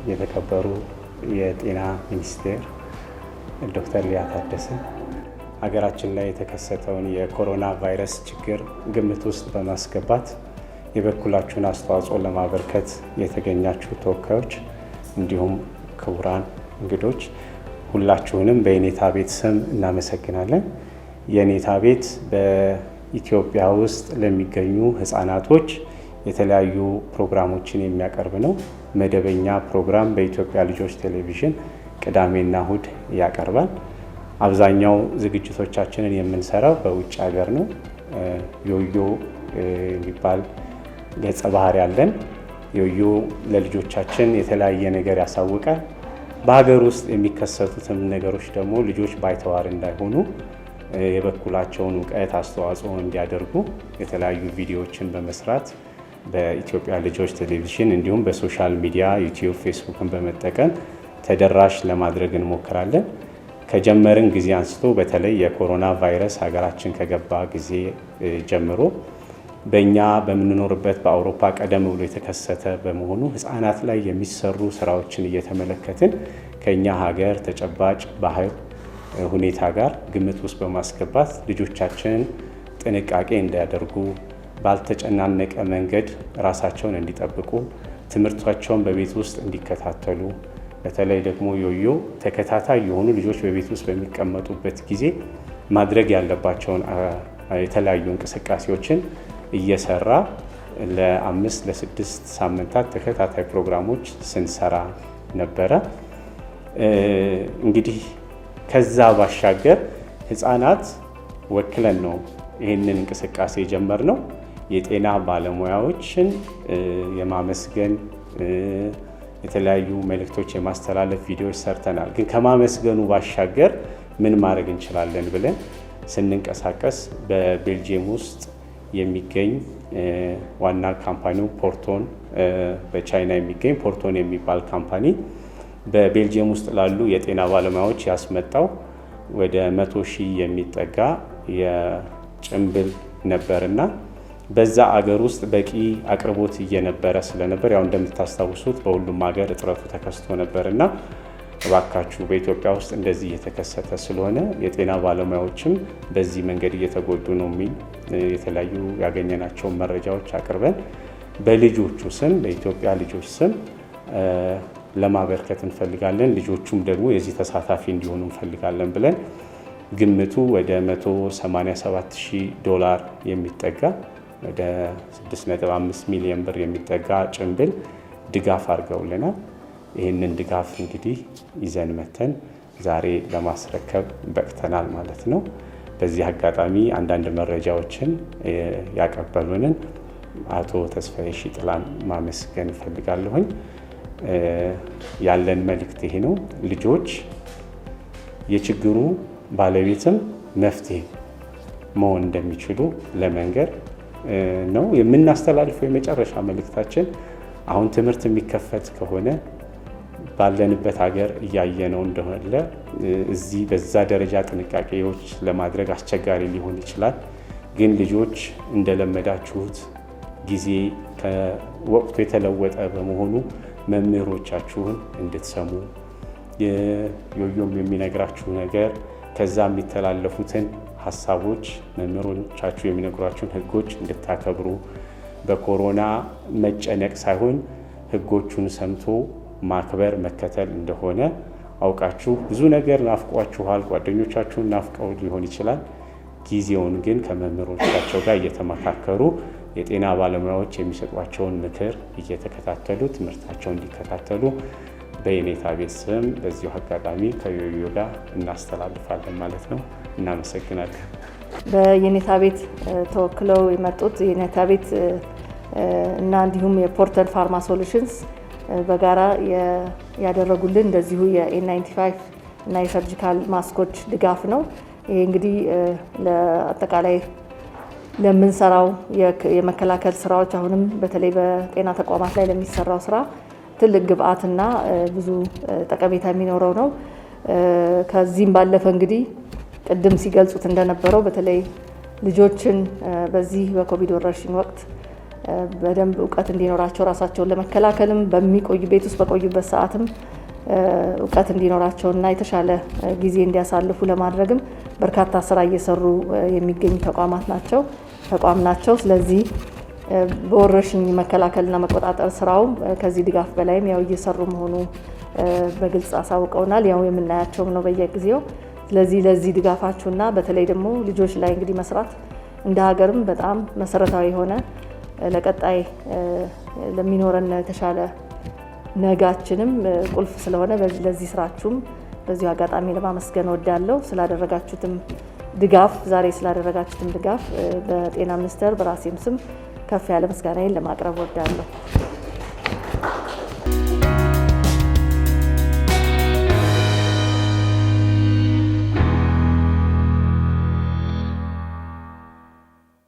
የተከበሩ የጤና ሚኒስቴር ዶክተር ያታደሰ ሀገራችን ላይ የተከሰተውን የኮሮና ቫይረስ ችግር ግምት ውስጥ በማስገባት የበኩላችሁን አስተዋጽኦ ለማበርከት የተገኛችሁ ተወካዮች እንዲሁም ክቡራን እንግዶች ሁላችሁንም በየኔታ ቤት ስም እናመሰግናለን። የኔታ ቤት በኢትዮጵያ ውስጥ ለሚገኙ ህፃናቶች የተለያዩ ፕሮግራሞችን የሚያቀርብ ነው። መደበኛ ፕሮግራም በኢትዮጵያ ልጆች ቴሌቪዥን ቅዳሜና እሁድ ያቀርባል። አብዛኛው ዝግጅቶቻችንን የምንሰራው በውጭ ሀገር ነው። ዮዮ የሚባል ገጸ ባህሪ ያለን ዮዮ ለልጆቻችን የተለያየ ነገር ያሳውቃል። በሀገር ውስጥ የሚከሰቱትም ነገሮች ደግሞ ልጆች ባይተዋር እንዳይሆኑ የበኩላቸውን እውቀት አስተዋጽኦ እንዲያደርጉ የተለያዩ ቪዲዎችን በመስራት በኢትዮጵያ ልጆች ቴሌቪዥን እንዲሁም በሶሻል ሚዲያ ዩቲዩብ፣ ፌስቡክን በመጠቀም ተደራሽ ለማድረግ እንሞክራለን። ከጀመርን ጊዜ አንስቶ በተለይ የኮሮና ቫይረስ ሀገራችን ከገባ ጊዜ ጀምሮ በእኛ በምንኖርበት በአውሮፓ ቀደም ብሎ የተከሰተ በመሆኑ ህፃናት ላይ የሚሰሩ ስራዎችን እየተመለከትን ከኛ ሀገር ተጨባጭ ባህል ሁኔታ ጋር ግምት ውስጥ በማስገባት ልጆቻችን ጥንቃቄ እንዲያደርጉ፣ ባልተጨናነቀ መንገድ ራሳቸውን እንዲጠብቁ፣ ትምህርታቸውን በቤት ውስጥ እንዲከታተሉ፣ በተለይ ደግሞ ዮዮ ተከታታይ የሆኑ ልጆች በቤት ውስጥ በሚቀመጡበት ጊዜ ማድረግ ያለባቸውን የተለያዩ እንቅስቃሴዎችን እየሰራ ለ5 ለ6 ሳምንታት ተከታታይ ፕሮግራሞች ስንሰራ ነበረ። እንግዲህ ከዛ ባሻገር ህፃናት ወክለን ነው ይህንን እንቅስቃሴ የጀመርነው። የጤና ባለሙያዎችን የማመስገን የተለያዩ መልእክቶች የማስተላለፍ ቪዲዮዎች ሰርተናል። ግን ከማመስገኑ ባሻገር ምን ማድረግ እንችላለን ብለን ስንንቀሳቀስ በቤልጅየም ውስጥ የሚገኝ ዋና ካምፓኒው ፖርቶን፣ በቻይና የሚገኝ ፖርቶን የሚባል ካምፓኒ በቤልጅየም ውስጥ ላሉ የጤና ባለሙያዎች ያስመጣው ወደ 100,000 የሚጠጋ የጭምብል ነበርና በዛ አገር ውስጥ በቂ አቅርቦት እየነበረ ስለነበር ያው እንደምታስታውሱት በሁሉም ሀገር እጥረቱ ተከስቶ ነበርና እባካችሁ በኢትዮጵያ ውስጥ እንደዚህ እየተከሰተ ስለሆነ የጤና ባለሙያዎችም በዚህ መንገድ እየተጎዱ ነው የሚል የተለያዩ ያገኘናቸውን መረጃዎች አቅርበን በልጆቹ ስም በኢትዮጵያ ልጆች ስም ለማበርከት እንፈልጋለን። ልጆቹም ደግሞ የዚህ ተሳታፊ እንዲሆኑ እንፈልጋለን ብለን ግምቱ ወደ $187,000 የሚጠጋ ወደ 6.5 ሚሊዮን ብር የሚጠጋ ጭምብል ድጋፍ አድርገውልናል። ይህንን ድጋፍ እንግዲህ ይዘን መተን ዛሬ ለማስረከብ በቅተናል ማለት ነው። በዚህ አጋጣሚ አንዳንድ መረጃዎችን ያቀበሉንን አቶ ተስፋዬ ሽጥላን ማመስገን እፈልጋለሁኝ። ያለን መልእክት ይሄ ነው። ልጆች የችግሩ ባለቤትም መፍትሄ መሆን እንደሚችሉ ለመንገር ነው የምናስተላልፈው። የመጨረሻ መልእክታችን አሁን ትምህርት የሚከፈት ከሆነ ባለንበት ሀገር እያየነው እንደሆነ እዚህ በዛ ደረጃ ጥንቃቄዎች ለማድረግ አስቸጋሪ ሊሆን ይችላል። ግን ልጆች እንደለመዳችሁት ጊዜ ከወቅቱ የተለወጠ በመሆኑ መምህሮቻችሁን እንድትሰሙ ዮዮም የሚነግራችሁ ነገር ከዛ የሚተላለፉትን ሀሳቦች መምህሮቻችሁ የሚነግሯችሁን ህጎች እንድታከብሩ በኮሮና መጨነቅ ሳይሆን ህጎቹን ሰምቶ ማክበር መከተል እንደሆነ አውቃችሁ ብዙ ነገር ናፍቋችኋል። ጓደኞቻችሁን ናፍቀው ሊሆን ይችላል። ጊዜውን ግን ከመምህሮቻቸው ጋር እየተመካከሩ የጤና ባለሙያዎች የሚሰጧቸውን ምክር እየተከታተሉ ትምህርታቸውን እንዲከታተሉ በየኔታ ቤት ስም በዚሁ አጋጣሚ ከዮዮ ጋር እናስተላልፋለን ማለት ነው። እናመሰግናለን። በየኔታ ቤት ተወክለው የመጡት የኔታ ቤት እና እንዲሁም የፖርተን ፋርማ ሶሉሽንስ በጋራ ያደረጉልን እንደዚሁ የኤን95 እና የሰርጂካል ማስኮች ድጋፍ ነው። ይሄ እንግዲህ ለአጠቃላይ ለምንሰራው የመከላከል ስራዎች አሁንም በተለይ በጤና ተቋማት ላይ ለሚሰራው ስራ ትልቅ ግብአትና ብዙ ጠቀሜታ የሚኖረው ነው። ከዚህም ባለፈ እንግዲህ ቅድም ሲገልጹት እንደነበረው በተለይ ልጆችን በዚህ በኮቪድ ወረርሽኝ ወቅት በደንብ እውቀት እንዲኖራቸው ራሳቸውን ለመከላከልም በሚቆዩ ቤት ውስጥ በቆዩበት ሰዓትም እውቀት እንዲኖራቸውና የተሻለ ጊዜ እንዲያሳልፉ ለማድረግም በርካታ ስራ እየሰሩ የሚገኙ ተቋም ናቸው። ስለዚህ በወረርሽኝ መከላከልና መቆጣጠር ስራው ከዚህ ድጋፍ በላይም ያው እየሰሩ መሆኑ በግልጽ አሳውቀውናል። ያው የምናያቸውም ነው በየጊዜው። ስለዚህ ለዚህ ድጋፋችሁና በተለይ ደግሞ ልጆች ላይ እንግዲህ መስራት እንደ ሀገርም በጣም መሰረታዊ የሆነ ለቀጣይ ለሚኖረን የተሻለ ነጋችንም ቁልፍ ስለሆነ ለዚህ ስራችሁም በዚሁ አጋጣሚ ለማመስገን ወዳለሁ። ስላደረጋችሁትም ድጋፍ በጤና ሚኒስቴር በራሴም ስም ከፍ ያለ ምስጋናዬን ለማቅረብ ወዳለሁ።